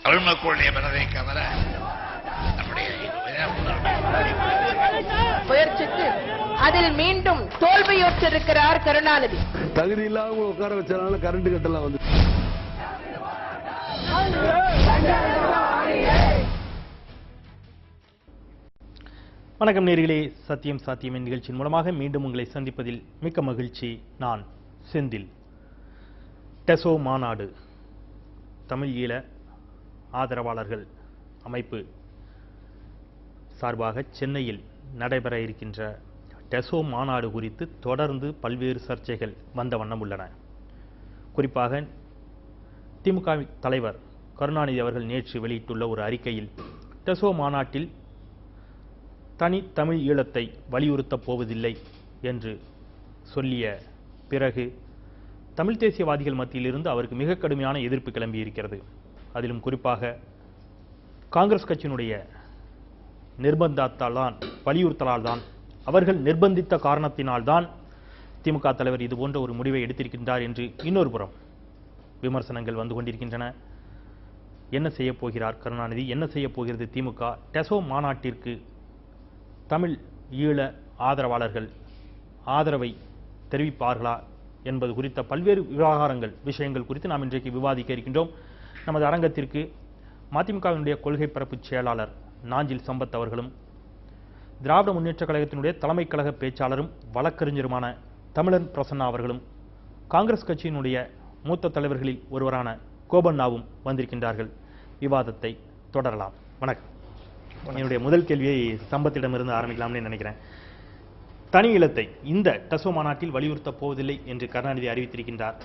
தமிழ் மக்களுடைய மனதை கவர நம்முடைய முயற்சித்து அதில் மீண்டும் தோல்வியுற்றிருக்கிறார் கருணாநிதி. தகுதி இல்லாம உட்கார வச்சனால கரண்ட் கட்டலாம் வந்து. வணக்கம் நேயர்களே, சத்தியம் சாத்தியம் நிகழ்ச்சியின் மூலமாக மீண்டும் உங்களை சந்திப்பதில் மிக்க மகிழ்ச்சி. நான் செந்தில். டெசோ மாநாடு, தமிழ் ஈழ ஆதரவாளர்கள் அமைப்பு சார்பாக சென்னையில் நடைபெற இருக்கின்ற டெசோ மாநாடு குறித்து தொடர்ந்து பல்வேறு சர்ச்சைகள் வந்த வண்ணம் உள்ளன. குறிப்பாக திமுக தலைவர் கருணாநிதி அவர்கள் நேற்று வெளியிட்டுள்ள ஒரு அறிக்கையில் டெசோ மாநாட்டில் தனி தமிழ் ஈழத்தை வலியுறுத்தப் போவதில்லை என்று சொல்லிய பிறகு தமிழ் தேசியவாதிகள் மத்தியிலிருந்து அவருக்கு மிக கடுமையான எதிர்ப்பு கிளம்பியிருக்கிறது. அதிலும் குறிப்பாக காங்கிரஸ் கட்சியினுடைய நிர்பந்தத்தால் தான், வலியுறுத்தலால் தான், அவர்கள் நிர்பந்தித்த காரணத்தினால்தான் திமுக தலைவர் இது போன்ற ஒரு முடிவை எடுத்திருக்கின்றார் என்று இன்னொரு புறம் விமர்சனங்கள் வந்து கொண்டிருக்கின்றன. என்ன செய்ய போகிறார் கருணாநிதி, என்ன செய்ய போகிறது திமுக? டெசோ மாநாட்டிற்கு தமிழ் ஈழ ஆதரவாளர்கள் ஆதரவை தெரிவிப்பார்களா என்பது குறித்த பல்வேறு விஷயங்கள் குறித்து நாம் இன்றைக்கு விவாதிக்க இருக்கின்றோம். நமது அரங்கத்திற்கு மதிமுகவினுடைய கொள்கை பரப்பு செயலாளர் நாஞ்சில் சம்பத் அவர்களும், திராவிட முன்னேற்ற கழகத்தினுடைய தலைமை கழக பேச்சாளரும் வழக்கறிஞருமான தமிழன் பிரசன்னா அவர்களும், காங்கிரஸ் கட்சியினுடைய மூத்த தலைவர்களில் ஒருவரான கோபண்ணாவும் வந்திருக்கின்றார்கள். விவாதத்தை தொடரலாம். வணக்கம். என்னுடைய முதல் கேள்வியை சம்பத்திடமிருந்து ஆரம்பிக்கலாம்னு நினைக்கிறேன். தனி ஈழத்தை இந்த டெசோ மாநாட்டில் வலியுறுத்தப் போவதில்லை என்று கருணாநிதி அறிவித்திருக்கின்றார்.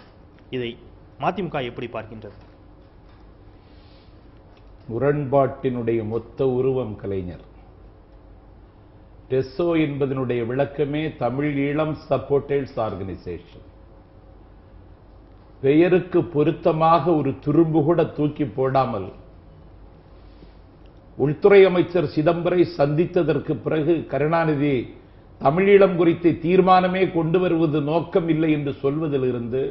இதை மதிமுக எப்படி பார்க்கின்றது? முரண்பாட்டினுடைய மொத்த உருவம் கலைஞர். டெசோ என்பதனுடைய விளக்கமே தமிழ் ஈழம் சப்போர்ட்டர்ஸ் ஆர்கனைசேஷன். பெயருக்கு பொருத்தமாக ஒரு துரும்பு கூட தூக்கி போடாமல் உள்துறை அமைச்சர் சிதம்பரை சந்தித்ததற்கு பிறகு கருணாநிதி தமிழீழம் குறித்து தீர்மானமே கொண்டு வருவது நோக்கம் இல்லை என்று சொல்வதிலிருந்து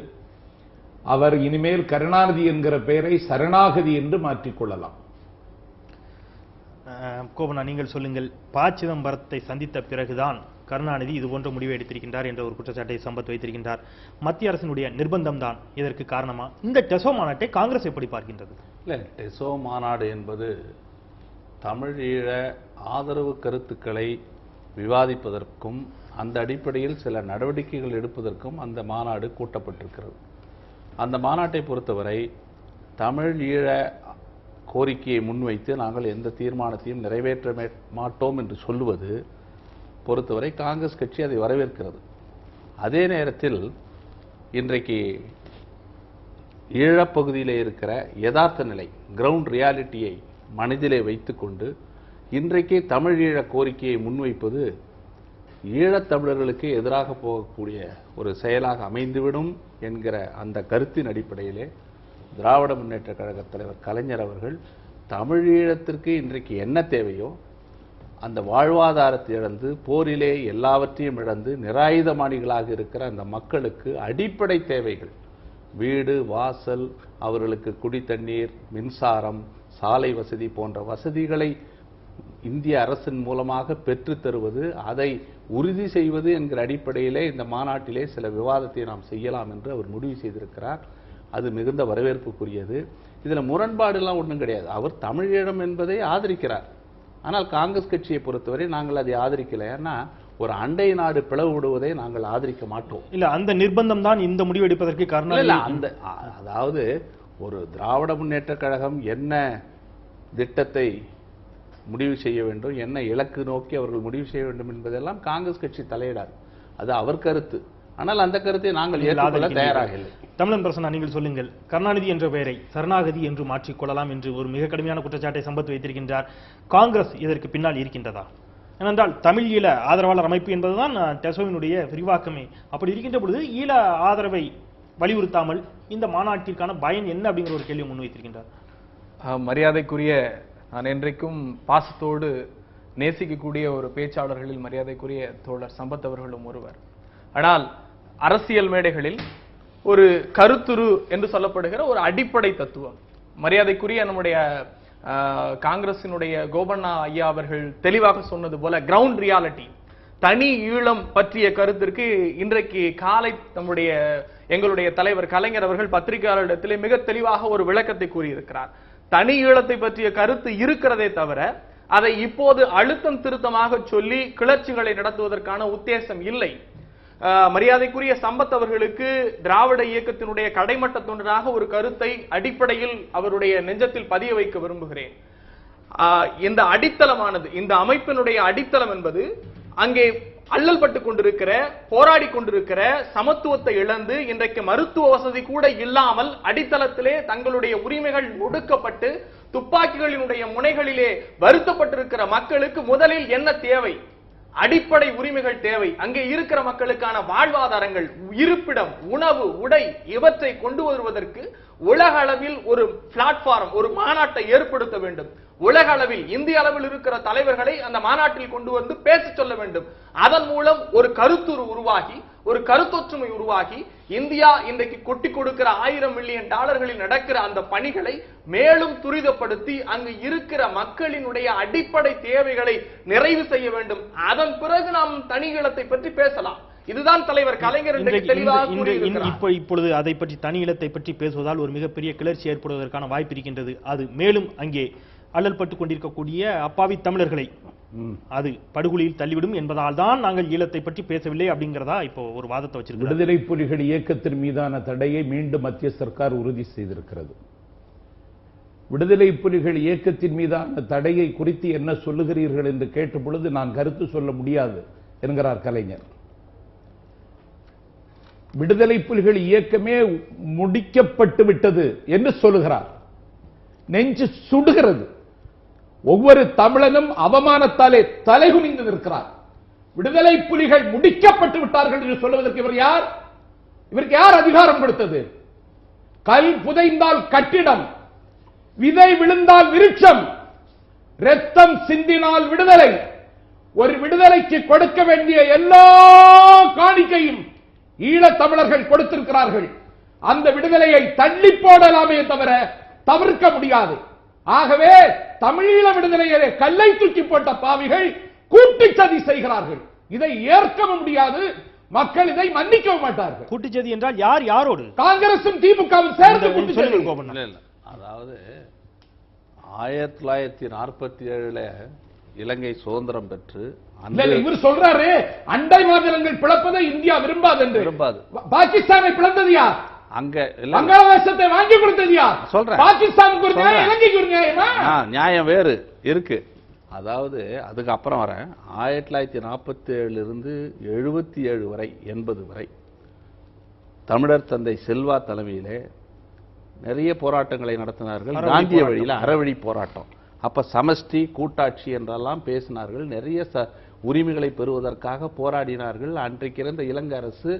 அவர் இனிமேல் கருணாநிதி என்கிற பெயரை சரணாகதி என்று மாற்றிக்கொள்ளலாம். கோபண்ணா, நீங்கள் சொல்லுங்கள். ப. சிதம்பரத்தை சந்தித்த பிறகுதான் கருணாநிதி இதுபோன்ற முடிவை எடுத்திருக்கின்றார் என்ற ஒரு குற்றச்சாட்டை சம்பத் வைத்திருக்கின்றார். மத்திய அரசினுடைய நிர்பந்தம் தான் இதற்கு காரணமா? இந்த டெசோ மாநாட்டை காங்கிரஸ் எப்படி பார்க்கின்றது? இல்லை, டெசோ மாநாடு என்பது தமிழ் ஈழ ஆதரவு கருத்துக்களை விவாதிப்பதற்கும் அந்த அடிப்படையில் சில நடவடிக்கைகள் எடுப்பதற்கும் அந்த மாநாடு கூட்டப்பட்டிருக்கிறது. அந்த மாநாட்டை பொறுத்தவரை தமிழ் ஈழ கோரிக்கையை முன்வைத்து நாங்கள் எந்த தீர்மானத்தையும் நிறைவேற்ற மாட்டோம் என்று சொல்லுவது பொறுத்தவரை காங்கிரஸ் கட்சி அதை வரவேற்கிறது. அதே நேரத்தில் இன்றைக்கு ஈழப்பகுதியிலே இருக்கிற யதார்த்த நிலை, கிரவுண்ட் ரியாலிட்டியை மனதிலே வைத்துக்கொண்டு இன்றைக்கு தமிழ் ஈழ கோரிக்கையை முன்வைப்பது ஈழத்தமிழர்களுக்கு எதிராக போகக்கூடிய ஒரு செயலாக அமைந்துவிடும் என்கிற அந்த கருத்தின் அடிப்படையிலே திராவிட முன்னேற்ற கழக தலைவர் கலைஞர் அவர்கள் தமிழ் ஈழத்திற்கு இன்றைக்கு என்ன தேவையோ அந்த வாழ்வாதாரத்தை இழந்து, போரிலே எல்லாவற்றையும் இழந்து நிராயுதமானிகளாக இருக்கிற அந்த மக்களுக்கு அடிப்படை தேவைகள், வீடு வாசல், அவர்களுக்கு குடித்தண்ணீர், மின்சாரம், சாலை வசதி போன்ற வசதிகளை இந்திய அரசின் மூலமாக பெற்றுத் தருவது, அதை உறுதி செய்வது என்கிற அடிப்படையிலே இந்த மாநாட்டிலே சில விவாதத்தை நாம் செய்யலாம் என்று அவர் முடிவு செய்திருக்கிறார். அது மிகுந்த வரவேற்புக்குரியது. இதில் முரண்பாடுலாம் ஒன்றும் கிடையாது. அவர் தமிழீழம் என்பதை ஆதரிக்கிறார். ஆனால் காங்கிரஸ் கட்சியை பொறுத்தவரை நாங்கள் அதை ஆதரிக்கல. ஏன்னா ஒரு அண்டை நாடு பிளவு விடுவதை நாங்கள் ஆதரிக்க மாட்டோம். இல்ல, அந்த நிர்பந்தம் தான் இந்த முடிவு எடுப்பதற்கு காரணம். இல்ல, அதாவது ஒரு திராவிட முன்னேற்ற கழகம் என்ன திட்டத்தை முடிவு செய்ய வேண்டும், என்ன இலக்கு நோக்கி அவர்கள் முடிவு செய்ய வேண்டும் என்பதெல்லாம் காங்கிரஸ் கட்சி தலையிடாது. அது அவர் கருத்து. ஆனால் அந்த கருத்தை நாங்கள் ஏற்றுக்கொள்ள தயாராக இல்லை. தமிழன் பிரசன்னா, நீங்கள் சொல்லுங்கள். கருணாநிதி என்ற பெயரை சரணாகதி என்று மாற்றிக்கொள்ளலாம் என்று ஒரு மிக கடுமையான குற்றச்சாட்டை சம்பத் வைத்திருக்கின்றார். காங்கிரஸ் இதற்கு பின்னால் இருக்கின்றதா? ஏனென்றால் தமிழ் ஈழ ஆதரவாளர் அமைப்பு என்பதுதான் டெசோவினுடைய விரிவாக்கமே. அப்படி இருக்கின்ற பொழுது ஈழ ஆதரவை வலியுறுத்தாமல் இந்த மாநாட்டிற்கான பயன் என்ன அப்படிங்கிற ஒரு கேள்வி முன்வைத்திருக்கின்றார். மரியாதைக்குரிய, நான் என்றைக்கும் பாசத்தோடு நேசிக்கக்கூடிய ஒரு பேச்சாளர்களில் மரியாதைக்குரிய தோழர் சம்பத் அவர்களும் ஒருவர். ஆனால் அரசியல் மேடைகளில் ஒரு கருத்துரு என்று சொல்லப்படுகிற ஒரு அடிப்படை தத்துவம், மரியாதைக்குரிய நம்முடைய காங்கிரசினுடைய கோபண்ணா ஐயா அவர்கள் தெளிவாக சொன்னது போல கிரவுண்ட் ரியாலிட்டி, தனி ஈழம் பற்றிய கருத்திற்கு இன்றைக்கு காலை எங்களுடைய தலைவர் கலைஞர் அவர்கள் பத்திரிகையாளரிடத்திலே மிக தெளிவாக ஒரு விளக்கத்தை கூறியிருக்கிறார். தனி ஈழத்தை பற்றிய கருத்து இருக்கிறதே தவிர அதை இப்போது அழுத்தம் திருத்தமாக சொல்லி கிளர்ச்சிகளை நடத்துவதற்கான உத்தேசம் இல்லை. மரியாதைக்குரிய சம்பத் அவர்களுக்கு திராவிட இயக்கத்தினுடைய கடைமட்ட தொண்டனாக ஒரு கருத்தை அடிப்படையில் அவருடைய நெஞ்சத்தில் பதிய வைக்க விரும்புகிறேன். இந்த அடித்தளமானது, இந்த அமைப்பினுடைய அடித்தளம் என்பது அங்கே அல்லல் பட்டு கொண்டிருக்கிற, போராடி கொண்டிருக்கிற, சமத்துவத்தை இழந்து இன்றைக்கு மருத்துவ வசதி கூட இல்லாமல் அடித்தளத்திலே தங்களுடைய உரிமைகள் ஒடுக்கப்பட்டு துப்பாக்கிகளினுடைய முனைகளிலே வருத்தப்பட்டிருக்கிற மக்களுக்கு முதலில் என்ன தேவை? அடிப்படை உரிமைகள் தேவை. அங்கே இருக்கிற மக்களுக்கான வாழ்வாதாரங்கள், இருப்பிடம், உணவு, உடை இவற்றை கொண்டு வருவதற்கு உலக அளவில் ஒரு பிளாட்ஃபார்ம், ஒரு மாநாட்டை ஏற்படுத்த வேண்டும். உலக அளவில், இந்திய அளவில் இருக்கிற தலைவர்களை அந்த மாநாட்டில் கொண்டு வந்து பேச சொல்ல வேண்டும். அதன் மூலம் ஒரு கருத்துரு உருவாகி, ஒரு கருத்தொற்றுமை உருவாகி, இந்தியா இன்றைக்கு கொட்டி கொடுக்கிற $1000 மில்லியன் நடக்கிற அந்த பணிகளை மேலும் துரிதப்படுத்தி அங்கு இருக்கிற மக்களினுடைய அடிப்படை தேவைகளை நிறைவு செய்ய வேண்டும். அதன் பிறகு நாம் தனிஈழத்தை பற்றி பேசலாம். இதுதான் தலைவர் கலைஞர் தெளிவாக இப்பொழுது அதை பற்றி தனி ஈழத்தை பற்றி பேசுவதால் ஒரு மிகப்பெரிய கிளர்ச்சி ஏற்படுவதற்கான வாய்ப்பு இருக்கின்றது. அது மேலும் அங்கே அல்லல்பட்டுக் கொண்டிருக்கக்கூடிய அப்பாவி தமிழர்களை அது படுகொலியில் தள்ளிவிடும் என்பதால் தான் நாங்கள் ஈழத்தை பற்றி பேசவில்லை அப்படிங்கிறதா இப்போ ஒரு வாதத்தை வச்சிருக்கோம். விடுதலை புலிகள் இயக்கத்தின் மீதான தடையை மீண்டும் மத்திய சர்க்கார் உறுதி செய்திருக்கிறது. விடுதலை புலிகள் இயக்கத்தின் மீதான தடையை குறித்து என்ன சொல்லுகிறீர்கள் என்று கேட்ட பொழுது நான் கருத்து சொல்ல முடியாது என்கிறார் கலைஞர். விடுதலை புலிகள் இயக்கமே முடிக்கப்பட்டு விட்டது என்று சொல்லுகிறார். நெஞ்சு சுடுகிறது. ஒவ்வொரு தமிழனும் அவமானத்தாலே தலைகுனிந்து நிற்கிறார். விடுதலை புலிகள் முடிக்கப்பட்டு விட்டார்கள் என்று சொல்வதற்கு இவர் யார்? இவருக்கு யார் அதிகாரம் கொடுத்தது? கல் புதைந்தால் கட்டிடம், விதை விழுந்தால் விருட்சம், ரத்தம் சிந்தினால் விடுதலை. ஒரு விடுதலைக்கு கொடுக்க வேண்டிய எல்லா காணிக்கையும் ஈழத் தமிழர்கள் கொடுத்திருக்கிறார்கள். அந்த விடுதலையை தள்ளி போடலாமே தவிர தவிர்க்க முடியாது. ஆகவே தமிழீழ விடுதலையிலே கல்லை தூக்கி போட்ட பாவிகள் கூட்டுச்சதி செய்கிறார்கள். இதை ஏற்கவும் முடியாது. மக்கள் இதை மன்னிக்கவும் மாட்டார்கள். கூட்டுச்சதி என்றால் யார் யாரோடு? காங்கிரசும் திமுகவும் சேர்ந்து கூட்டுச்சதி. அதாவது 1947 இலங்கை சுதந்திரம் பெற்று இவர் சொல்றாரு அண்டை மாநிலங்கள் பிளப்பதை இந்தியா விரும்பாது என்று. பாகிஸ்தானை பிளந்தது யார்? அங்க வங்காளதேசத்தை வாங்கி கொடுத்தது யார்? சொல்றேன். பாகிஸ்தானுக்கு ஒரு நியாயம், இலங்கைக்கு ஒரு நியாயமா? நியாயம் வேறு இருக்கு. அதாவது அதுக்கு அப்புறம் வரேன். 1947 இருந்து 77 வரை 80 வரை தமிழர் தந்தை செல்வா தலைமையிலே நிறைய போராட்டங்களை நடத்தினார்கள். காந்திய வழியில் அறவழி போராட்டம். அப்ப சமஷ்டி கூட்டாட்சி என்றெல்லாம் பேசினார்கள். நிறைய உரிமைகளை பெறுவதற்காக போராடினார்கள். அன்றைக்கு இருந்த இலங்கை அரசு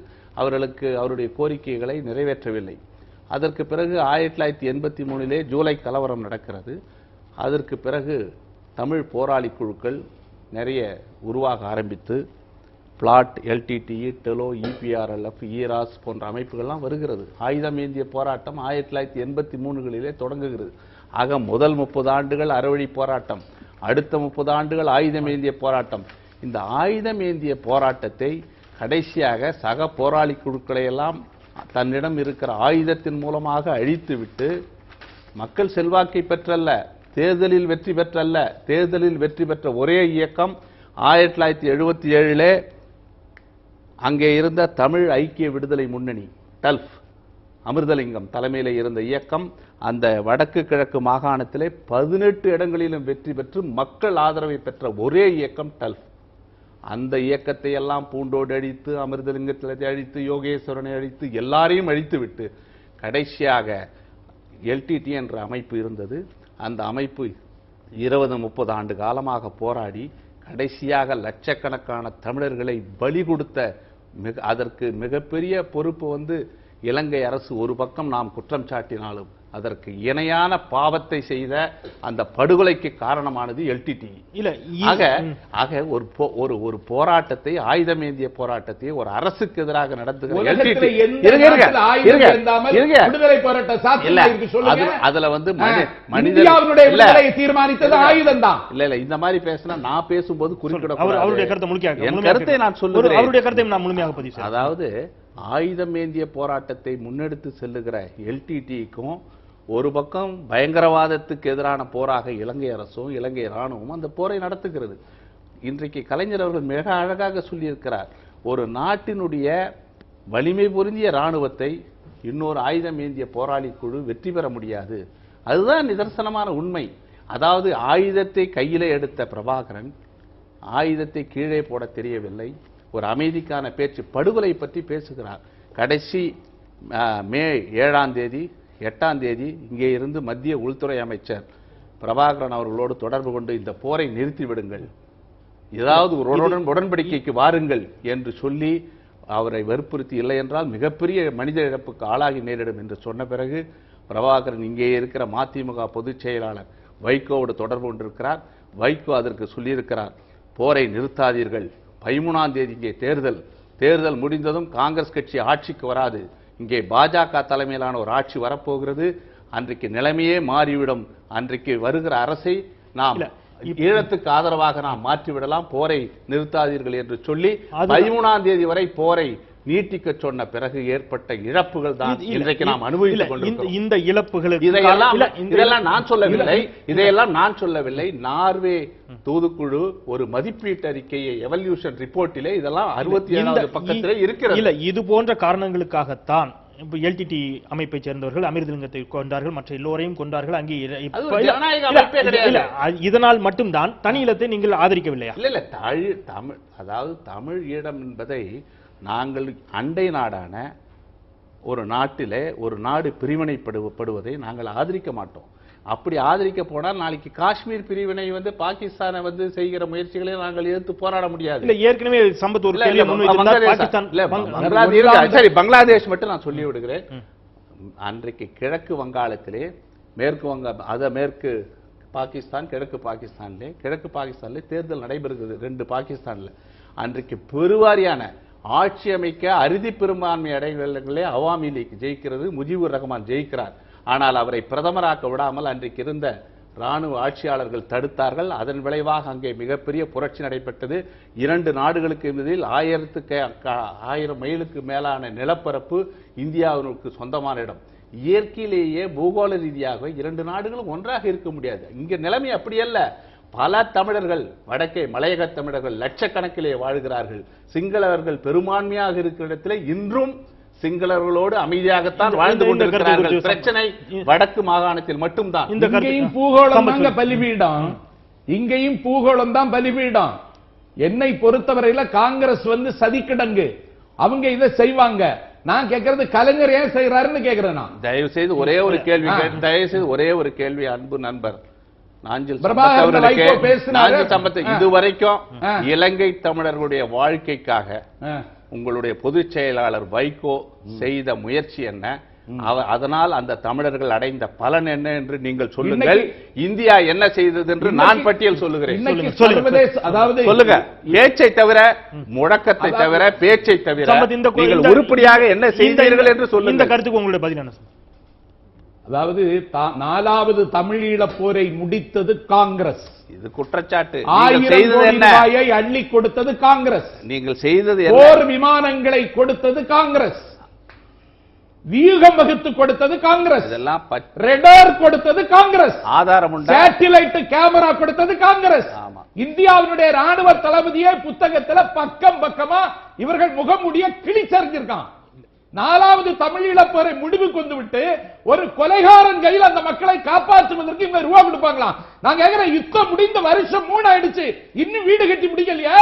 அவர்களுக்கு அவருடைய கோரிக்கைகளை நிறைவேற்றவில்லை. அதற்கு பிறகு 1983 ஜூலை கலவரம் நடக்கிறது. அதற்கு பிறகு தமிழ் போராளி குழுக்கள் நிறைய உருவாக ஆரம்பித்து பிளாட், LTTE, டெலோ, EPRLF, ஈராஸ் போன்ற அமைப்புகள்லாம் வருகிறது. ஆயுதம் ஏந்திய போராட்டம் 1983 தொடங்குகிறது. ஆக முதல் 30 ஆண்டுகள் அறவழி போராட்டம், அடுத்த 30 ஆண்டுகள் ஆயுதம் ஏந்திய போராட்டம். இந்த ஆயுதம் ஏந்திய போராட்டத்தை கடைசியாக சக போராளி குழுக்களை எல்லாம் தன்னிடம் இருக்கிற ஆயுதத்தின் மூலமாக அழித்துவிட்டு மக்கள் செல்வாக்கை பெற்றல்ல, தேர்தலில் வெற்றி பெற்றல்ல, தேர்தலில் வெற்றி பெற்ற ஒரே இயக்கம் 1977 அங்கே இருந்த தமிழ் ஐக்கிய விடுதலை முன்னணி, டல்ஃப், அமிர்தலிங்கம் தலைமையில் இருந்த இயக்கம் அந்த வடக்கு கிழக்கு மாகாணத்திலே 18 இடங்களிலும் வெற்றி பெற்று மக்கள் ஆதரவை பெற்ற ஒரே இயக்கம் டல்ஃப். அந்த இயக்கத்தை எல்லாம் பூண்டோடு அழித்து, அமிர்தலிங்கத்தை அழித்து, யோகேஸ்வரனை அழித்து, எல்லாரையும் அழித்து விட்டு கடைசியாக LTT என்ற அமைப்பு இருந்தது. அந்த அமைப்பு 20-30 ஆண்டு காலமாக போராடி கடைசியாக லட்சக்கணக்கான தமிழர்களை பலி கொடுத்த அதற்கு மிகப்பெரிய பொறுப்பு இலங்கை அரசு ஒரு பக்கம் நாம் குற்றம் சாட்டினாலும் அதற்கு இணையான பாவத்தை செய்த அந்த படுகொலைக்கு காரணமானது எல்டிடி. இல்ல ஆக ஒரு போராட்டத்தை, ஆயுதமேந்திய போராட்டத்தை ஒரு அரசுக்கு எதிராக நடத்துகிற அதுல வந்து தீர்மானித்தது ஆயுதம் தான். இல்ல இந்த மாதிரி பேசினா நான் பேசும்போது குறிப்பிட அவருடைய கருத்தை முழுமையாக என் கருத்தை நான் சொல்லுகிறேன். அவருடைய கருத்தை நான் முழுமையாக பதிவு செய்கிறேன். அதாவது ஆயுதமேந்திய போராட்டத்தை முன்னெடுத்து செல்லுகிற எல்டிடிக்கும் ஒரு பக்கம் பயங்கரவாதத்துக்கு எதிரான போராக இலங்கை அரசும் இலங்கை ராணுவமும் அந்த போரை நடத்துகிறது. இன்றைக்கு கலைஞர் அவர்கள் மிக அழகாக சொல்லியிருக்கிறார், ஒரு நாட்டினுடைய வலிமை பொருந்திய ராணுவத்தை இன்னொரு ஆயுதமேந்திய போராளி குழு வெற்றி பெற முடியாது. அதுதான் நிதர்சனமான உண்மை. அதாவது ஆயுதத்தை கையிலே எடுத்த பிரபாகரன் ஆயுதத்தை கீழே போட தெரியவில்லை. ஒரு அமைதிக்கான பேச்சு, படுகொலை பற்றி பேசுகிறார். கடைசி மே 7ஆம் தேதி 8ஆம் தேதி இங்கே இருந்து மத்திய உள்துறை அமைச்சர் பிரபாகரன் அவர்களோடு தொடர்பு கொண்டு இந்த போரை நிறுத்திவிடுங்கள், ஏதாவது ஒரு உடன்படிக்கைக்கு வாருங்கள் என்று சொல்லி அவரை வற்புறுத்தி, இல்லை என்றால் மிகப்பெரிய மனித இழப்புக்கு ஆளாகி நேரிடும் என்று சொன்ன பிறகு பிரபாகரன் இங்கே இருக்கிற மதிமுக பொதுச் செயலாளர் வைகோவோடு தொடர்பு கொண்டிருக்கிறார். வைகோ அதற்கு சொல்லியிருக்கிறார், போரை நிறுத்தாதீர்கள், 13ஆம் தேதி இங்கே தேர்தல் முடிந்ததும் காங்கிரஸ் கட்சி ஆட்சிக்கு வராது, இங்கே பாஜக தலைமையிலான ஒரு ஆட்சி வரப்போகிறது, அன்றைக்கு நிலைமையே மாறிவிடும், அன்றைக்கு வருகிற அரசை நாம் ஈழத்துக்கு ஆதரவாக நாம் மாற்றிவிடலாம், போரை நிறுத்தாதீர்கள் என்று சொல்லி 13ஆம் தேதி வரை போரை நீட்டிக்க சொன்ன பிறகு ஏற்பட்ட இழப்புகள் தான் இன்றைக்கு நாம் அனுபவித்துக் கொண்டிருக்கிறோம். இந்த இழப்புகளுக்கு இதெல்லாம் நான் சொல்லவில்லை. நார்வே தூதுக்குழு ஒரு மதிப்பீட்டு அறிக்கையை, எவல்யூஷன் ரிப்போர்ட்டிலே இதெல்லாம் 67வது பக்கத்திலே இருக்கிறது. இல்ல, இது போன்ற காரணங்களுக்காகத்தான் எல்டிடி அமைப்பை சேர்ந்தவர்கள் அமிர்தலிங்கத்தை கொண்டார்கள், மற்ற எல்லோரையும் கொண்டார்கள். அங்கே இதனால் மட்டும்தான் தனியிலத்தை நீங்கள் ஆதரிக்கவில்லையா? இல்ல, அதாவது தமிழ் ஈழம் என்பதை நாங்கள் அண்டை நாடான ஒரு நாட்டிலே ஒரு நாடு பிரிவினைப்படுவதை நாங்கள் ஆதரிக்க மாட்டோம். அப்படி ஆதரிக்க போனால் நாளைக்கு காஷ்மீர் பிரிவினை வந்து பாகிஸ்தானை வந்து செய்கிற முயற்சிகளை நாங்கள் எதிர்த்து போராட முடியாது. இல்ல, ஏற்கனவே பங்களாதேஷ் மட்டும் நான் சொல்லி விடுகிறேன். அன்றைக்கு கிழக்கு வங்காளத்திலே மேற்கு வங்க மேற்கு பாகிஸ்தான், கிழக்கு பாகிஸ்தானிலே தேர்தல் நடைபெறுகிறது 2 பாகிஸ்தான்ல. அன்றைக்கு பெருவாரியான ஆட்சி அமைக்க அறுதி பெரும்பான்மை அடைகளிலே அவாமி லீக் ஜெயிக்கிறது, முஜிபுர் ரஹ்மான் ஜெயிக்கிறார். ஆனால் அவரை பிரதமராக்க விடாமல் அன்றைக்கு இருந்த ராணுவ ஆட்சியாளர்கள் தடுத்தார்கள். அதன் விளைவாக அங்கே மிகப்பெரிய புரட்சி நடைபெற்றது. 2 நாடுகளுக்கு இடையில் 1000 மைலுக்கு மேலான நிலப்பரப்பு இந்தியாவிற்கு சொந்தமான இடம். இயற்கையிலேயே பூகோள ரீதியாக 2 நாடுகளும் ஒன்றாக இருக்க முடியாது. இங்க நிலைமை அப்படி அல்ல. பல தமிழர்கள், வடக்கே மலையக தமிழர்கள் லட்சக்கணக்கிலே வாழ்கிறார்கள். சிங்களவர்கள் பெரும்பான்மையாக இருக்கிற இடத்திலே இன்றும் சிங்களவர்களோடு அமைதியாகத்தான் வாழ்ந்து கொண்டிருக்கிறார்கள். பிரச்சனை வடக்கு மாகாணத்தில் மட்டும்தான். இங்கேயும் பூகோளம் தாங்க பலிபீடம், இங்கேயும் பூகோளம் தான் பலிபீடம். என்னை பொறுத்தவரையில காங்கிரஸ் வந்து சதிக்கிடங்கு, அவங்க இதை செய்வாங்க. நான் கேட்கறது கலைஞர் ஏன் செய்யறாருன்னு கேட்கிறேன். நான் தயவு செய்து ஒரே ஒரு கேள்வி அன்பு நண்பர் நாஞ்சில் சம்பத், இதுவரைக்கும் இலங்கை தமிழர்களுடைய வாழ்க்கைக்காக உங்களுடைய பொதுச் செயலாளர் வைகோ செய்த முயற்சி என்ன, அதனால் அந்த தமிழர்கள் அடைந்த பலன் என்ன என்று நீங்கள் சொல்லுங்கள். இந்தியா என்ன செய்தது என்று நான் பட்டியல் சொல்லுகிறேன். அதாவது சொல்லுங்க, பேச்சை தவிர, முழக்கத்தை தவிர, பேச்சை தவிர நீங்கள் உருப்படியாக என்ன செய்தீர்கள் என்று சொல்லுங்க. இந்த கருத்துக்கு உங்களுடைய பதில் என்ன? அதாவது 4வது தமிழீழ போரை முடித்தது காங்கிரஸ். இது குற்றச்சாட்டு. 1000 கோடி ரூபாயை அள்ளி கொடுத்தது காங்கிரஸ். நீங்கள் செய்தது போர் விமானங்களை கொடுத்தது காங்கிரஸ், வியூகம் வகுத்து கொடுத்தது காங்கிரஸ், இதெல்லாம் ரேடார் கொடுத்தது காங்கிரஸ், ஆதாரம் உண்டு, சேட்டலைட் கேமரா கொடுத்தது காங்கிரஸ். இந்தியாவினுடைய ராணுவ தளபதியே புத்தகத்துல பக்கமா இவர்கள் முகமுடிய கிழிச்சறிஞ்சிருக்கான். 4வது தமிழீழ போரை முடிவு கொண்டு விட்டு ஒரு கொலைகாரன் கையில் அந்த மக்களை காப்பாற்றுவதற்கு இவங்க ரூபா கொடுப்பாங்களா? நான் கேட்கிறேன், யுத்தம் முடிந்த வருஷம் 3 ஆயிடுச்சு, இன்னும் வீடு கட்டி முடிக்கலையா?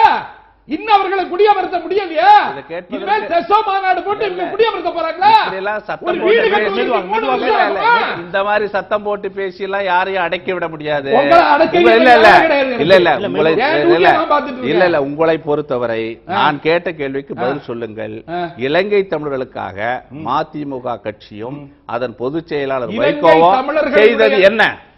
இன்னும் அவர்களை குடியமர்த்த முடியலையா? இதை கேட்பதற்கு- இனிமேல் டெசோ மாநாடு போட்டு இவங்க குடியமர்த்த போறாங்களா? இப்படியெல்லாம் சத்தம் ஒரு போட்டு வீடு பேசி- கட்டுவதற்கு 3 வருஷம் இல்ல, இல்ல, ஆகுமா? இந்த மாதிரி சத்தம் போட்டு பேசி எல்லாம் யாரையும் அடக்கி விட முடியாது. உங்களை அடக்கி இல்ல, இல்ல, இல்ல, விட கிடையாது. இல்ல, இல்ல, உங்களை என் இல்ல, duty இல்ல, நான் பார்த்துட்டு இருக்கேன். இல்ல, இல்ல, உங்களை பொறுத்தவரை நான் கேட்ட கேள்விக்கு பதில் சொல்லுங்கள். இலங்கை தமிழர்களுக்காக மதிமுக கட்சியும் அதன் பொதுச் செயலாளர் இலங்கை வைகோவும் தமிழர்களுடைய- செய்தது என்ன?